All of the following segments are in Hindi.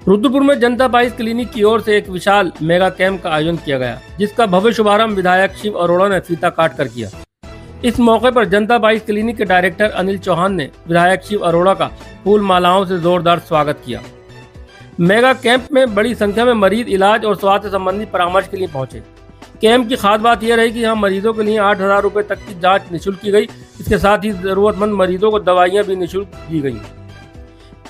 रुद्रपुर में जनता पाइल्स क्लिनिक की ओर से एक विशाल मेगा कैंप का आयोजन किया गया, जिसका भव्य शुभारंभ विधायक शिव अरोड़ा ने फीता काट कर किया। इस मौके पर जनता पाइल्स क्लिनिक के डायरेक्टर अनिल चौहान ने विधायक शिव अरोड़ा का फूल मालाओं से जोरदार स्वागत किया। मेगा कैंप में बड़ी संख्या में मरीज इलाज और स्वास्थ्य संबंधी परामर्श के लिए पहुंचे। कैंप की खास बात यह रही कि यहाँ मरीजों के लिए 8,000 रुपए तक की जांच निःशुल्क की गई। इसके साथ ही जरूरतमंद मरीजों को दवाइयाँ भी निःशुल्क दी गई।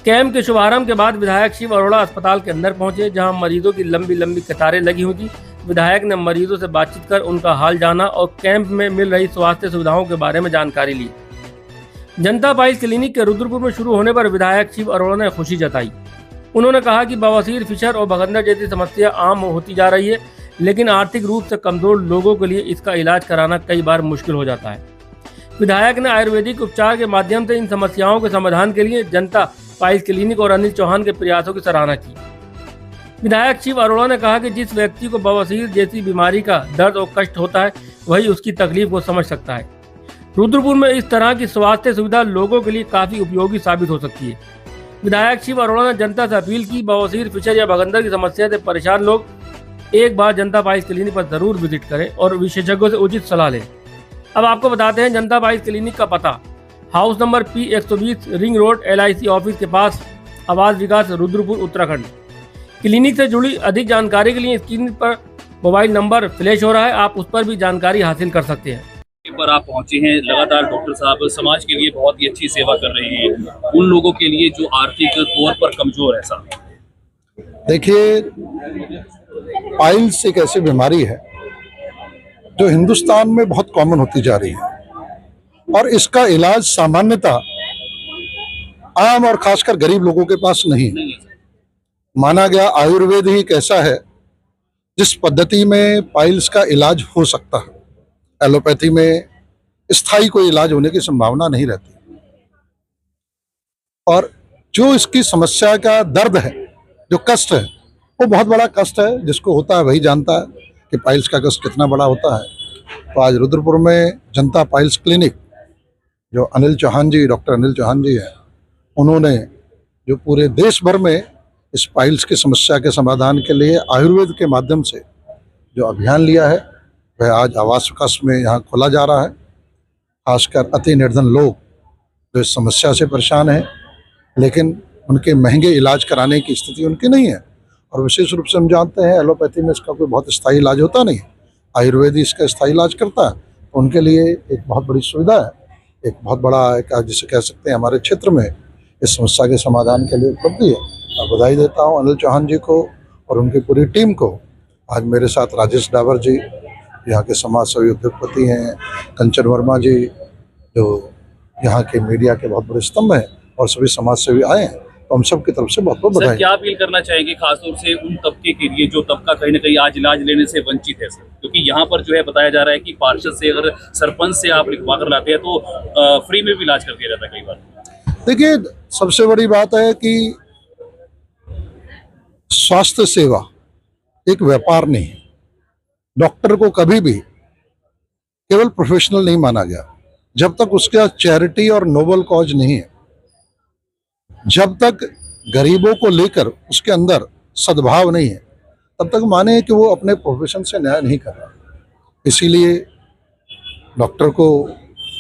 कैंप के शुभारंभ के बाद विधायक शिव अरोड़ा अस्पताल के अंदर पहुंचे, जहां मरीजों की लंबी लंबी कतारें लगी हुई थी। विधायक ने मरीजों से बातचीत कर उनका हाल जाना और कैंप में मिल रही स्वास्थ्य सुविधाओं के बारे में जानकारी ली। जनता पाइल्स क्लिनिक के रुद्रपुर में शुरू होने पर विधायक शिव अरोड़ा ने खुशी जताई। उन्होंने कहा कि बवासीर, फिशर और भगंदर जैसी समस्या आम होती जा रही है, लेकिन आर्थिक रूप से कमजोर लोगों के लिए इसका इलाज कराना कई बार मुश्किल हो जाता है। विधायक ने आयुर्वेदिक उपचार के माध्यम से इन समस्याओं के समाधान के लिए जनता पाइल्स क्लिनिक और अनिल चौहान के प्रयासों की सराहना की। विधायक शिव अरोड़ा ने कहा कि जिस व्यक्ति को बवासीर जैसी बीमारी का दर्द और कष्ट होता है, वही उसकी तकलीफ को समझ सकता है। रुद्रपुर में इस तरह की स्वास्थ्य सुविधा लोगों के लिए काफी उपयोगी साबित हो सकती है। विधायक शिव अरोड़ा ने जनता से अपील की, बवासीर, फिशर या भगंदर की समस्या से परेशान लोग एक बार जनता पाइल्स क्लिनिक पर जरूर विजिट करें और विशेषज्ञों से उचित सलाह लें। अब आपको बताते हैं जनता पाइल्स क्लिनिक का पता। House number P120, ring road, LIC office के पास, आवास विकास, रुद्रपुर, उत्तराखंड। क्लिनिक से जुड़ी अधिक जानकारी के लिए स्क्रीन पर मोबाइल नंबर फ्लैश हो रहा है, आप उस पर भी जानकारी हासिल कर सकते हैं। पर आप पहुंचे हैं, लगातार डॉक्टर साहब समाज के लिए बहुत ही अच्छी सेवा कर रहे हैं, उन लोगों के लिए जो आर्थिक तौर पर कमजोर है। साहब देखिए, पाइल्स एक ऐसी बीमारी है जो हिंदुस्तान में बहुत कॉमन होती जा रही है और इसका इलाज सामान्यतः आम और खासकर गरीब लोगों के पास नहीं है। माना गया आयुर्वेद ही एक ऐसा है जिस पद्धति में पाइल्स का इलाज हो सकता है। एलोपैथी में स्थायी कोई इलाज होने की संभावना नहीं रहती और जो इसकी समस्या का दर्द है, जो कष्ट है, वो बहुत बड़ा कष्ट है। जिसको होता है वही जानता है कि पाइल्स का कष्ट कितना बड़ा होता है। तो आज रुद्रपुर में जनता पाइल्स क्लिनिक जो अनिल चौहान जी, डॉक्टर अनिल चौहान जी हैं, उन्होंने जो पूरे देश भर में इस पाइल्स की समस्या के समाधान के लिए आयुर्वेद के माध्यम से जो अभियान लिया है, वह आज आवास विकास में यहाँ खोला जा रहा है। खासकर अति निर्धन लोग जो इस समस्या से परेशान हैं, लेकिन उनके महंगे इलाज कराने की स्थिति उनकी नहीं है और विशेष रूप से हम जानते हैं एलोपैथी में इसका कोई बहुत स्थायी इलाज होता नहीं, आयुर्वेद इसका स्थायी इलाज करता है। तो उनके लिए एक बहुत बड़ी सुविधा है, एक बहुत बड़ा एक जिसे कह सकते हैं हमारे क्षेत्र में इस समस्या के समाधान के लिए उपलब्धि है। मैं बधाई देता हूं अनिल चौहान जी को और उनकी पूरी टीम को। आज मेरे साथ राजेश डावर जी, यहाँ के समाज सेवी उद्योगपति हैं, कंचन वर्मा जी जो यहाँ के मीडिया के बहुत बड़े स्तंभ हैं, और सभी समाज सेवी आए हैं। तो हम सब की तरफ से बहुत बहुत बधाई। क्या अपील करना चाहेंगे खासतौर से उन तबके के लिए जो तबका कहीं ना कहीं आज इलाज लेने से वंचित है सर? क्योंकि यहाँ पर जो है बताया जा रहा है कि पार्षद से, अगर सरपंच से आप लिखवा कर लाते हैं तो फ्री में भी इलाज कर दिया जाता है कई बार। देखिए, सबसे बड़ी बात है कि स्वास्थ्य सेवा एक व्यापार नहीं है। डॉक्टर को कभी भी केवल प्रोफेशनल नहीं माना गया जब तक उसका चैरिटी और नोबल कॉज नहीं है, जब तक गरीबों को लेकर उसके अंदर सद्भाव नहीं है, तब तक माने कि वो अपने प्रोफेशन से न्याय नहीं कर रहा। इसीलिए डॉक्टर को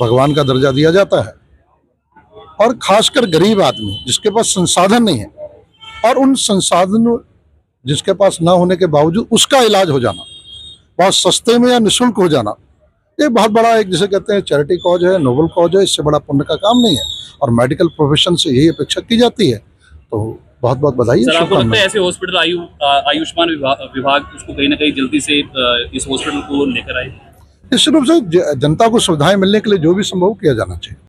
भगवान का दर्जा दिया जाता है और खासकर गरीब आदमी जिसके पास संसाधन नहीं है और उन संसाधनों जिसके पास ना होने के बावजूद उसका इलाज हो जाना बहुत सस्ते में या निःशुल्क हो जाना, ये बहुत बड़ा एक जिसे कहते हैं चैरिटी कॉज है, नोबल कॉज है। इससे बड़ा पुण्य का काम नहीं है और मेडिकल प्रोफेशन से यही अपेक्षा की जाती है। तो बहुत बहुत बधाई है। आपको लगता है ऐसे हॉस्पिटल आयुष्मान विभाग उसको कहीं ना कहीं जल्दी से इस हॉस्पिटल को लेकर आए? निश्चित रूप से जनता को सुविधाएं मिलने के लिए जो भी संभव किया जाना चाहिए।